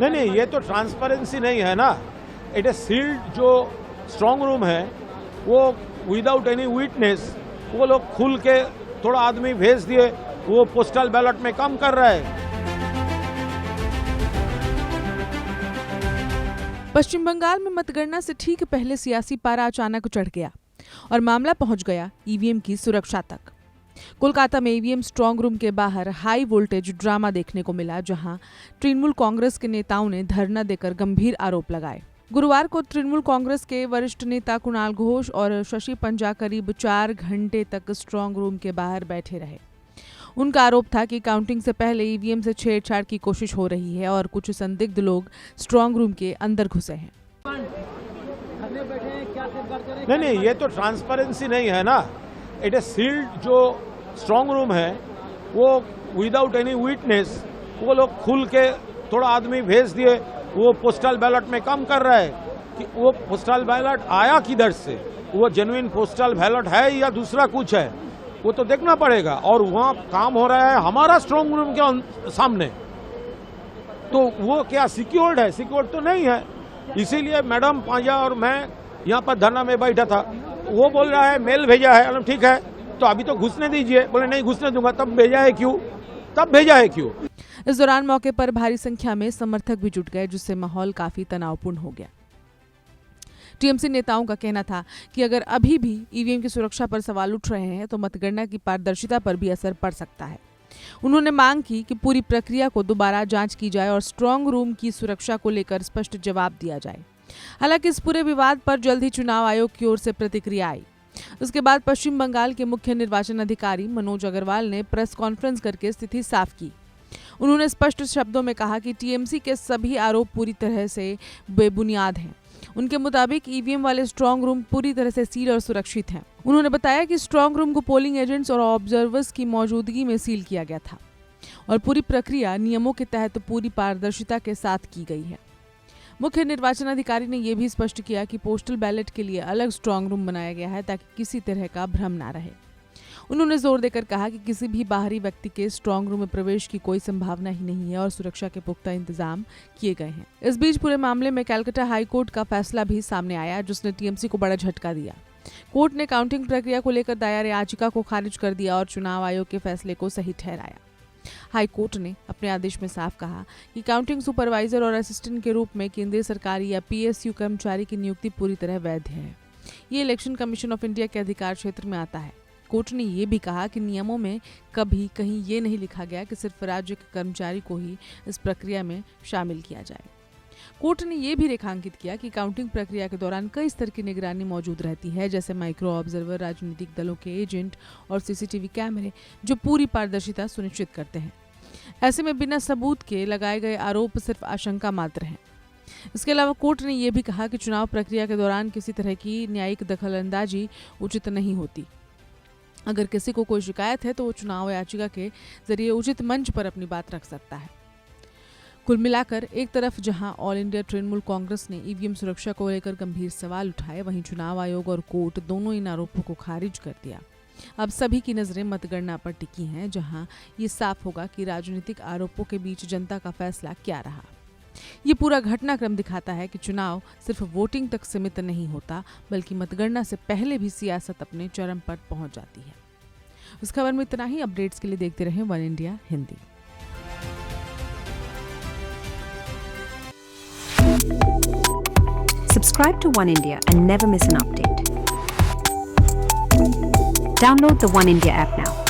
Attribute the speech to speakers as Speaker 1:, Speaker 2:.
Speaker 1: नहीं, ये तो ट्रांसपेरेंसी नहीं है ना। It is sealed. जो स्ट्रांग रूम है वो विदाउट एनी विटनेस वो लोग खुल के थोड़ा आदमी भेज दिए, वो पोस्टल बैलेट में काम कर रहा है।
Speaker 2: पश्चिम बंगाल में मतगणना से ठीक पहले सियासी पारा अचानक चढ़ गया और मामला पहुंच गया ईवीएम की सुरक्षा तक। कोलकाता में ईवीएम स्ट्रांग रूम के बाहर हाई वोल्टेज ड्रामा देखने को मिला, जहां तृणमूल कांग्रेस के नेताओं ने धरना देकर गंभीर आरोप लगाए। गुरुवार को तृणमूल कांग्रेस के वरिष्ठ नेता कुणाल घोष और शशि पंजा करीब 4 घंटे तक स्ट्रांग रूम के बाहर बैठे रहे। उनका आरोप था कि काउंटिंग से पहले ईवीएम से छेड़छाड़ की कोशिश हो रही है और कुछ संदिग्ध लोग स्ट्रांग रूम के अंदर घुसे हैं।
Speaker 1: नहीं, ये तो ट्रांसपेरेंसी नहीं है ना। It is sealed. जो स्ट्रांग रूम है वो विदाउट एनी विटनेस वो लोग खुल के थोड़ा आदमी भेज दिए, वो पोस्टल बैलेट में काम कर रहा है कि वो पोस्टल बैलेट आया किधर से, वो जेन्युइन पोस्टल बैलेट है या दूसरा कुछ है, वो तो देखना पड़ेगा। और वहाँ काम हो रहा है हमारा स्ट्रांग रूम के सामने, तो वो क्या सिक्योर्ड है? सिक्योर्ड तो नहीं है। इसीलिए मैडम पांजा और मैं यहाँ पर धरना में बैठा था। वो बोल रहा है मेल भेजा है। ठीक है, तो अभी तो घुसने दीजिए। बोले नहीं घुसने दूंगा। तब भेजा है क्यों?
Speaker 2: इस दौरान मौके पर भारी संख्या में समर्थक भी जुट गए, जिससे माहौल काफी तनावपूर्ण हो गया। टीएमसी नेताओं का कहना था कि अगर अभी भी ईवीएम की सुरक्षा पर सवाल उठ रहे हैं तो मतगणना की पारदर्शिता पर भी असर पड़ सकता है। उन्होंने मांग की कि पूरी प्रक्रिया को दोबारा जांच की जाए और स्ट्रांग रूम की सुरक्षा को लेकर स्पष्ट जवाब दिया जाए। हालांकि इस पूरे विवाद पर जल्द ही चुनाव आयोग की ओर से प्रतिक्रिया आई। उसके बाद पश्चिम बंगाल के मुख्य निर्वाचन अधिकारी मनोज अग्रवाल ने प्रेस कॉन्फ्रेंस करके स्थिति साफ की। उन्होंने स्पष्ट शब्दों में कहा कि टीएमसी के सभी आरोप पूरी तरह से बेबुनियाद हैं। उनके मुताबिक ईवीएम वाले स्ट्रांग रूम पूरी तरह से सील और सुरक्षित हैं। उन्होंने बताया कि स्ट्रांग रूम को पोलिंग एजेंट्स और ऑब्जर्वर्स की मौजूदगी में सील किया गया था और पूरी प्रक्रिया नियमों के तहत पूरी पारदर्शिता के साथ की गई है। मुख्य निर्वाचन अधिकारी ने यह भी स्पष्ट किया कि पोस्टल बैलेट के लिए अलग स्ट्रांग रूम बनाया गया है ताकि किसी तरह का भ्रम ना रहे। उन्होंने जोर देकर कहा कि किसी भी बाहरी व्यक्ति के स्ट्रांग रूम में प्रवेश की कोई संभावना ही नहीं है और सुरक्षा के पुख्ता इंतजाम किए गए हैं। इस बीच पूरे मामले में कलकत्ता हाई कोर्ट का फैसला भी सामने आया, जिसने टीएमसी को बड़ा झटका दिया। कोर्ट ने काउंटिंग प्रक्रिया को लेकर दायर याचिका को खारिज कर दिया और चुनाव आयोग के फैसले को सही ठहराया। हाई कोर्ट ने अपने आदेश में साफ कहा कि काउंटिंग सुपरवाइजर और असिस्टेंट के रूप में केंद्रीय सरकारी या पीएसयू कर्मचारी की नियुक्ति पूरी तरह वैध है। ये इलेक्शन कमीशन ऑफ इंडिया के अधिकार क्षेत्र में आता है। कोर्ट ने यह भी कहा कि नियमों में कभी कहीं ये नहीं लिखा गया कि सिर्फ राज्य के कर्मचारी को ही इस प्रक्रिया में शामिल किया जाए। कोर्ट ने यह भी रेखांकित किया कि काउंटिंग प्रक्रिया के दौरान कई स्तर की निगरानी मौजूद रहती है, जैसे माइक्रो ऑब्जर्वर, राजनीतिक दलों के एजेंट और सीसीटीवी कैमरे, जो पूरी पारदर्शिता सुनिश्चित करते हैं। ऐसे में बिना सबूत के लगाए गए आरोप सिर्फ आशंका मात्र हैं। इसके अलावा कोर्ट ने यह भी कहा कि चुनाव प्रक्रिया के दौरान किसी तरह की न्यायिक दखलंदाजी उचित नहीं होती। अगर किसी को कोई शिकायत है तो वो चुनाव याचिका के जरिए उचित मंच पर अपनी बात रख सकता है। कुल मिलाकर एक तरफ जहां ऑल इंडिया तृणमूल कांग्रेस ने ईवीएम सुरक्षा को लेकर गंभीर सवाल उठाए, वहीं चुनाव आयोग और कोर्ट दोनों इन आरोपों को खारिज कर दिया। अब सभी की नजरें मतगणना पर टिकी हैं, जहां ये साफ होगा कि राजनीतिक आरोपों के बीच जनता का फैसला क्या रहा। ये पूरा घटनाक्रम दिखाता है कि चुनाव सिर्फ वोटिंग तक सीमित नहीं होता, बल्कि मतगणना से पहले भी सियासत अपने चरम पर पहुंच जाती है। उस खबर में इतना ही। अपडेट्स के लिए देखते रहें one India Hindi.
Speaker 3: Subscribe to One India and never miss an update. Download the One India app now.